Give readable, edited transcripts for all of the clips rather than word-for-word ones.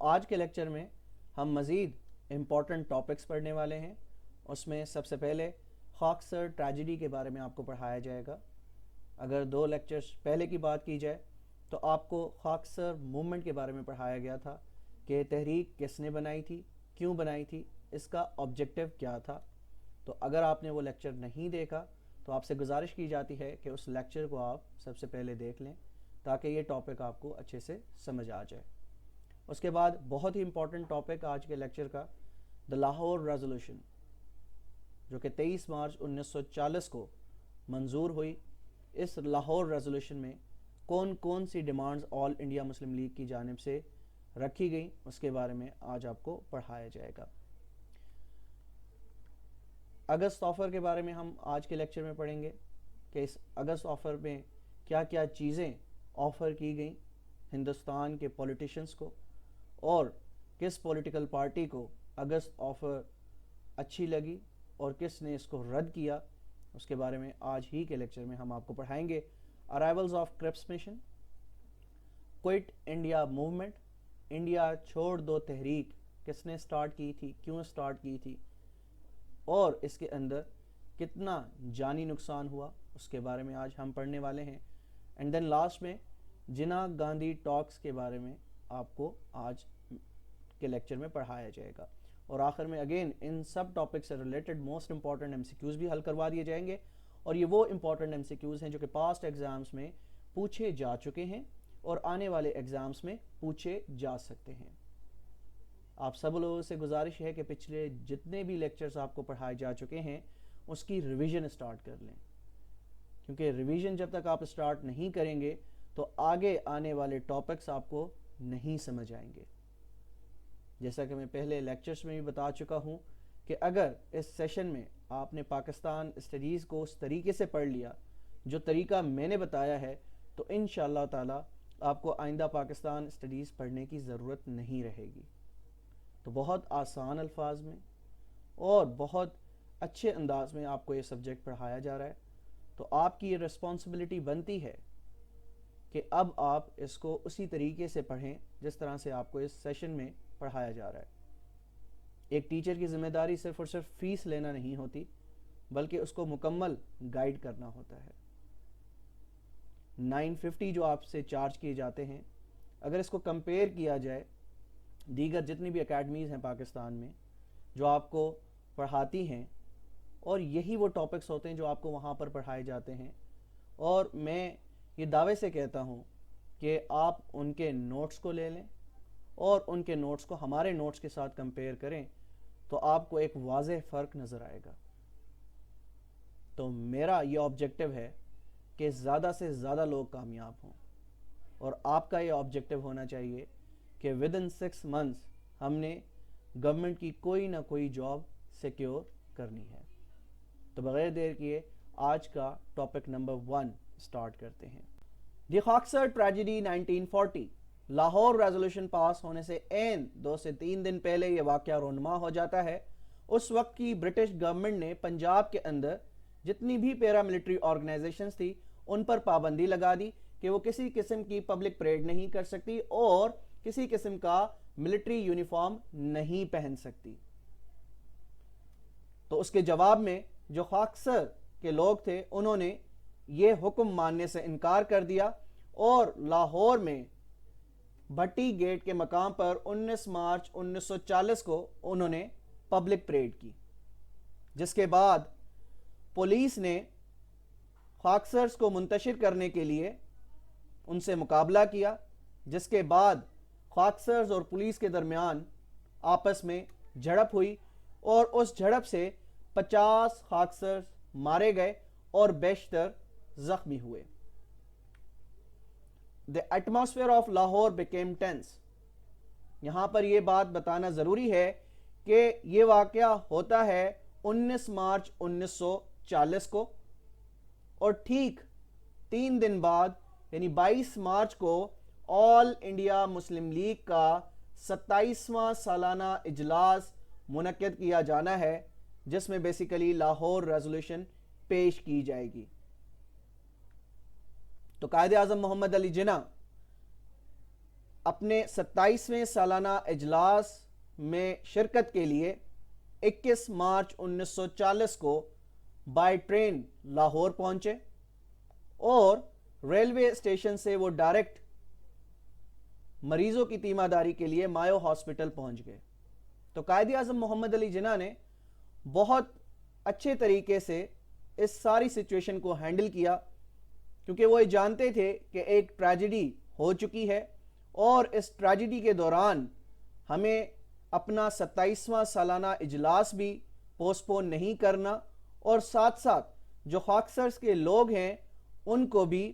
آج کے لیکچر میں ہم مزید امپورٹنٹ ٹاپکس پڑھنے والے ہیں. اس میں سب سے پہلے خاکسر ٹریجڈی کے بارے میں آپ کو پڑھایا جائے گا. اگر 2 لیکچرز پہلے کی بات کی جائے تو آپ کو خاکسر موومنٹ کے بارے میں پڑھایا گیا تھا کہ تحریک کس نے بنائی تھی, کیوں بنائی تھی, اس کا آبجیکٹیو کیا تھا. تو اگر آپ نے وہ لیکچر نہیں دیکھا تو آپ سے گزارش کی جاتی ہے کہ اس لیکچر کو آپ سب سے پہلے دیکھ لیں تاکہ یہ ٹاپک آپ کو اچھے سے سمجھ آ جائے. اس کے بعد بہت ہی امپورٹنٹ ٹاپک آج کے لیکچر کا دا لاہور ریزولوشن, جو کہ 23 مارچ 1940 کو منظور ہوئی. اس لاہور ریزولوشن میں کون کون سی ڈیمانڈز آل انڈیا مسلم لیگ کی جانب سے رکھی گئیں اس کے بارے میں آج آپ کو پڑھایا جائے گا. اگست آفر کے بارے میں ہم آج کے لیکچر میں پڑھیں گے کہ اس اگست آفر میں کیا کیا چیزیں آفر کی گئیں ہندوستان کے پولیٹیشنز کو, اور کس پولیٹیکل پارٹی کو اگست آفر اچھی لگی اور کس نے اس کو رد کیا. اس کے بارے میں آج ہی کے لیکچر میں ہم آپ کو پڑھائیں گے. Arrivals of Cripps mission, quit India movement, India چھوڑ دو تحریک کس نے سٹارٹ کی تھی, کیوں سٹارٹ کی تھی, اور اس کے اندر کتنا جانی نقصان ہوا, اس کے بارے میں آج ہم پڑھنے والے ہیں. اینڈ دین لاسٹ میں جناح گاندھی ٹاکس کے بارے میں آپ کو آج کے لیکچر میں پڑھایا جائے گا. اور آخر میں اگین ان سب ٹاپک سے related most important M C Qs بھی حل کروا دیے جائیں گے, اور یہ وہ امپورٹنٹ ایم سی کیوز ہیں جو کہ پاسٹ ایگزامس میں پوچھے جا چکے ہیں اور آنے والے ایگزامس میں پوچھے جا سکتے ہیں. آپ سب لوگوں سے گزارش ہے کہ پچھلے جتنے بھی لیکچرز آپ کو پڑھائے جا چکے ہیں اس کی ریویژن اسٹارٹ کر لیں, کیونکہ ریویژن جب تک آپ اسٹارٹ نہیں کریں گے تو آگے آنے والے ٹاپکس آپ کو نہیں سمجھ آئیں گے. جیسا کہ میں پہلے لیکچرز میں بھی بتا چکا ہوں کہ اگر اس سیشن میں آپ نے پاکستان اسٹڈیز کو اس طریقے سے پڑھ لیا جو طریقہ میں نے بتایا ہے تو انشاءاللہ تعالی آپ کو آئندہ پاکستان اسٹڈیز پڑھنے کی ضرورت نہیں رہے گی. تو بہت آسان الفاظ میں اور بہت اچھے انداز میں آپ کو یہ سبجیکٹ پڑھایا جا رہا ہے. تو آپ کی یہ رسپانسبلٹی بنتی ہے کہ اب آپ اس کو اسی طریقے سے پڑھیں جس طرح سے آپ کو اس سیشن میں پڑھایا جا رہا ہے. ایک ٹیچر کی ذمہ داری صرف اور صرف فیس لینا نہیں ہوتی بلکہ اس کو مکمل گائیڈ کرنا ہوتا ہے. 950 جو آپ سے چارج کیے جاتے ہیں, اگر اس کو کمپیئر کیا جائے دیگر جتنی بھی اکیڈمیز ہیں پاکستان میں جو آپ کو پڑھاتی ہیں, اور یہی وہ ٹاپکس ہوتے ہیں جو آپ کو وہاں پر پڑھائے جاتے ہیں, اور میں یہ دعوے سے کہتا ہوں کہ آپ ان کے نوٹس کو لے لیں اور ان کے نوٹس کو ہمارے نوٹس کے ساتھ کمپیئر کریں تو آپ کو ایک واضح فرق نظر آئے گا. تو میرا یہ آبجیکٹیو ہے کہ زیادہ سے زیادہ لوگ کامیاب ہوں, اور آپ کا یہ آبجیکٹیو ہونا چاہیے کہ ود ان 6 months ہم نے گورنمنٹ کی کوئی نہ کوئی جاب سیکیور کرنی ہے. تو بغیر دیر کیے آج کا ٹاپک نمبر 1 سٹارٹ کرتے ہیں. دی خاکسر ٹریجڈی 1940. لاہور ریزولوشن پاس ہونے سے 2 سے 3 دن پہلے یہ واقعہ رونما ہو جاتا ہے. اس وقت کی برٹش گورنمنٹ نے پنجاب کے اندر جتنی بھی پیرا ملٹری آرگنائزیشنز تھی ان پر پابندی لگا دی کہ وہ کسی قسم کی پبلک پریڈ نہیں کر سکتی اور کسی قسم کا ملٹری یونیفارم نہیں پہن سکتی. تو اس کے جواب میں جو خاکسر کے لوگ تھے انہوں نے یہ حکم ماننے سے انکار کر دیا اور لاہور میں بھٹی گیٹ کے مقام پر 19 مارچ 1940 کو انہوں نے پبلک پریڈ کی, جس کے بعد پولیس نے خاکسرز کو منتشر کرنے کے لیے ان سے مقابلہ کیا, جس کے بعد خاکسرز اور پولیس کے درمیان آپس میں جھڑپ ہوئی اور اس جھڑپ سے 50 خاکسرز مارے گئے اور بیشتر زخمی ہوئے. The atmosphere of Lahore became tense. یہاں پر یہ بات بتانا ضروری ہے کہ یہ واقعہ ہوتا ہے 19 مارچ 1940 کو, اور ٹھیک 3 دن بعد یعنی 22 مارچ کو آل انڈیا مسلم لیگ کا 27واں سالانہ اجلاس منعقد کیا جانا ہے جس میں بیسیکلی لاہور ریزولوشن پیش کی جائے گی. تو قائد اعظم محمد علی جناح اپنے 27ویں سالانہ اجلاس میں شرکت کے لیے 21 مارچ 1940 کو بائی ٹرین لاہور پہنچے اور ریلوے اسٹیشن سے وہ ڈائریکٹ مریضوں کی تیمارداری کے لیے مایو ہاسپٹل پہنچ گئے. تو قائد اعظم محمد علی جناح نے بہت اچھے طریقے سے اس ساری سچویشن کو ہینڈل کیا، کیونکہ وہ جانتے تھے کہ ایک ٹریجڈی ہو چکی ہے اور اس ٹریجڈی کے دوران ہمیں اپنا 27واں سالانہ اجلاس بھی پوسٹ پون نہیں کرنا، اور ساتھ ساتھ جو خاکسرز کے لوگ ہیں ان کو بھی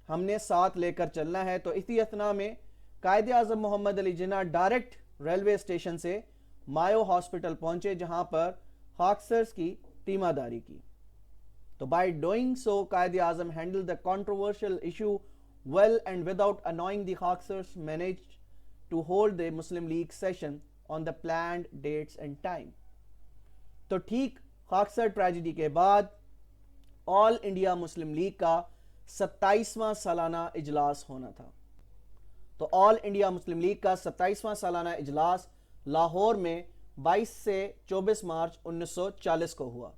ہم نے ساتھ لے کر چلنا ہے. تو اسی اثناء میں قائد اعظم محمد Ali Jinnah direct railway station سے مایو ہاسپٹل پہنچے جہاں پر خاکسرز کی تیمارداری کی. تو by doing so Quaid Azam handle the controversial issue well and without annoying the Hawksers managed to hold the Muslim League session on the planned dates and time. تو ٹھیک خاکسر ٹریجڈی کے بعد آل انڈیا مسلم لیگ کا 27واں سالانہ اجلاس ہونا تھا. تو آل انڈیا مسلم لیگ کا 27واں سالانہ اجلاس لاہور میں 22 سے 24 مارچ 1940 کو ہوا.